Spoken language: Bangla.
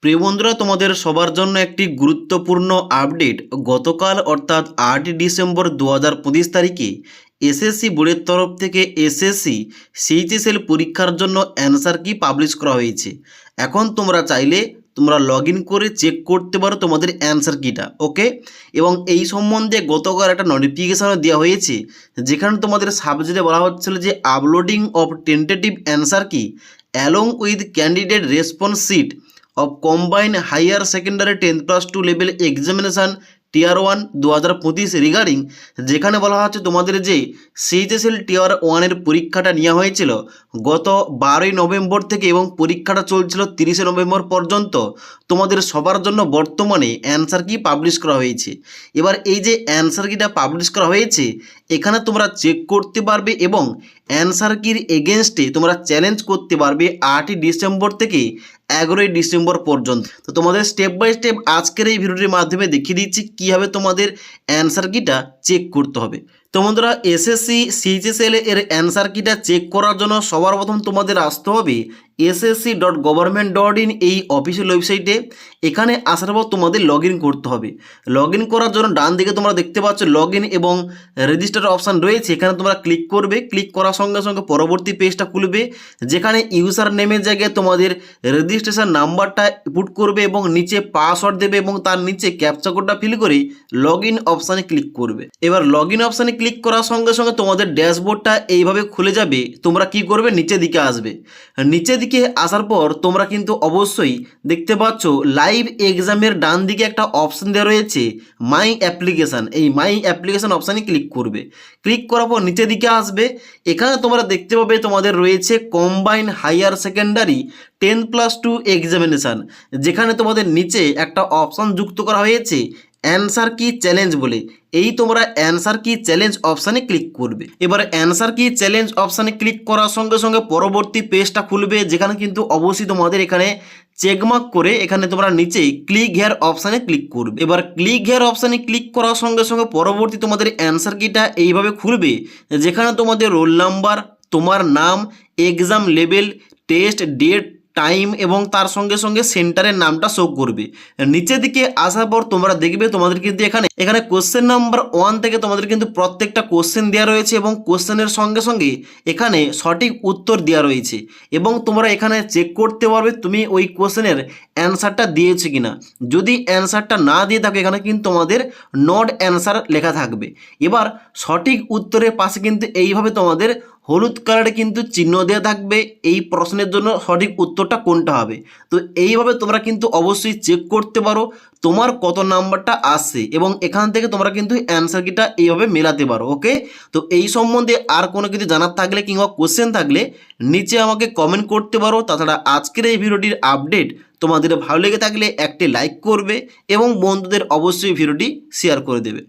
প্রিয় বন্ধুরা, তোমাদের সবার জন্য একটি গুরুত্বপূর্ণ আপডেট। গতকাল অর্থাৎ 8 ডিসেম্বর 2025 তারিখে এসএসসি বোর্ডের তরফ থেকে এসএসসি সিএইচএসএল পরীক্ষার জন্য অ্যান্সার কি পাবলিশ করা হয়েছে। এখন তোমরা চাইলে লগ ইন করে চেক করতে পারো তোমাদের অ্যান্সার কিটা। ওকে, এবং এই সম্বন্ধে গতকাল একটা নোটিফিকেশানও দেওয়া হয়েছে, যেখানে তোমাদের সাবজেক্টে বলা হচ্ছিল যে uploading of tentative answer key along with candidate response sheet of combined higher secondary 10+2 level examination tier 1 2025 regarding, যেখানে বলা হচ্ছে তোমাদের যে সিএইচএসএল টিয়ার 1-এর পরীক্ষাটা নেওয়া হয়েছিল গত 12ই নভেম্বর থেকে এবং পরীক্ষাটা চলছিল 30শে নভেম্বর পর্যন্ত। তোমাদের সবার জন্য বর্তমানে অ্যান্সার কি পাবলিশ করা হয়েছে। এবার এই যে অ্যান্সার কিটা পাবলিশ করা হয়েছে, এখানে তোমরা চেক করতে পারবে এবং অ্যান্সার কির এগেনস্টে তোমরা চ্যালেঞ্জ করতে পারবে 8ই ডিসেম্বর থেকে 11ই ডিসেম্বর পর্যন্ত। তো তোমাদের স্টেপ বাই স্টেপ আজকের এই ভিডিওটির মাধ্যমে দেখিয়ে দিচ্ছি কীভাবে তোমাদের অ্যান্সার কিটা চেক করতে হবে। তো বন্ধুরা, এসএসসি সিএইচএসএল এর অ্যান্সার কিটা চেক করার জন্য সবার প্রথম তোমাদের আসতে হবে ssc.government.in এই অফিসিয়াল ওয়েবসাইটে। এখানে আসার পর তোমাদের লগ ইন করতে হবে। লগ ইন করার জন্য ডান দিকে তোমরা দেখতে পাচ্ছ লগ ইন এবং রেজিস্টার অপশান রয়েছে, এখানে তোমরা ক্লিক করবে। ক্লিক করার সঙ্গে সঙ্গে পরবর্তী পেজটা খুলবে, যেখানে ইউজার নেমের জায়গায় তোমাদের রেজিস্ট্রেশন নাম্বারটা পুট করবে এবং নিচে পাসওয়ার্ড দেবে এবং তার নিচে ক্যাপচা কোডটা ফিল করে লগ ইন অপশানে ক্লিক করবে। এবার লগ ইন অপশানে ক্লিক করার সঙ্গে সঙ্গে তোমাদের ড্যাশবোর্ডটা এইভাবে খুলে যাবে। তোমরা কি করবে, নিচের দিকে আসবে। নিচের দিকে আসার পর তোমরা কিন্তু অবশ্যই দেখতে পাচ্ছ লাইভ এক্সামের ডান দিকে একটা অপশান দেওয়া রয়েছে মাই অ্যাপ্লিকেশান। এই মাই অ্যাপ্লিকেশান অপশানে ক্লিক করবে। ক্লিক করার পর নিচের দিকে আসবে, এখানে তোমরা দেখতে পাবে তোমাদের রয়েছে কম্বাইন হায়ার সেকেন্ডারি 10+2 এক্সামিনেশান, যেখানে তোমাদের নিচে একটা অপশান যুক্ত করা হয়েছে অ্যান্সার কি চ্যালেঞ্জ বলে। এই তোমরা অ্যান্সার কি চ্যালেঞ্জ অপশানে ক্লিক করবে। এবার অ্যান্সার কি চ্যালেঞ্জ অপশানে ক্লিক করার সঙ্গে সঙ্গে পরবর্তী পেজটা খুলবে, যেখানে কিন্তু অবশ্যই তোমাদের এখানে চেকমার্ক করে এখানে তোমরা নিচে ক্লিক হেয়ার অপশানে ক্লিক করবে। এবার ক্লিক হেয়ার অপশানে ক্লিক করার সঙ্গে সঙ্গে পরবর্তী তোমাদের অ্যান্সার কিটা এইভাবে খুলবে, যেখানে তোমাদের রোল নাম্বার, তোমার নাম, exam level, test date, time এবং তার সঙ্গে সঙ্গে সেন্টারের নামটা শো করবে। নিচের দিকে আসার পর তোমরা দেখবে তোমাদের কিন্তু এখানে কোশ্চেন নাম্বার 1 থেকে তোমাদের কিন্তু প্রত্যেকটা কোশ্চেন দেওয়া রয়েছে এবং কোশ্চেনের সঙ্গে সঙ্গে এখানে সঠিক উত্তর দেওয়া রয়েছে এবং তোমরা এখানে চেক করতে পারবে তুমি ওই কোশ্চেনের অ্যান্সারটা দিয়েছো কিনা। যদি অ্যান্সারটা না দিয়ে থাকে, এখানে কিন্তু তোমাদের নট অ্যান্সার লেখা থাকবে। এবার সঠিক উত্তরের পাশে কিন্তু এইভাবে তোমাদের হলুদ কালারে কিন্তু চিহ্ন দেওয়া থাকবে এই প্রশ্নের জন্য সঠিক উত্তরটা কোনটা হবে। তো এইভাবে তোমরা কিন্তু অবশ্যই চেক করতে পারো তোমার কত নাম্বারটা আসছে এবং এখান থেকে তোমরা কিন্তু অ্যান্সার কিটা এইভাবে মেলাতে পারো। ওকে, তো এই সম্বন্ধে আর কোনো কিছু জানার থাকলে কিংবা কোশ্চেন থাকলে নিচে আমাকে কমেন্ট করতে পারো। তাছাড়া আজকের এই ভিডিওটির আপডেট তোমাদের ভালো লেগে থাকলে একটি লাইক করবে এবং বন্ধুদের অবশ্যই ভিডিওটি শেয়ার করে দেবে।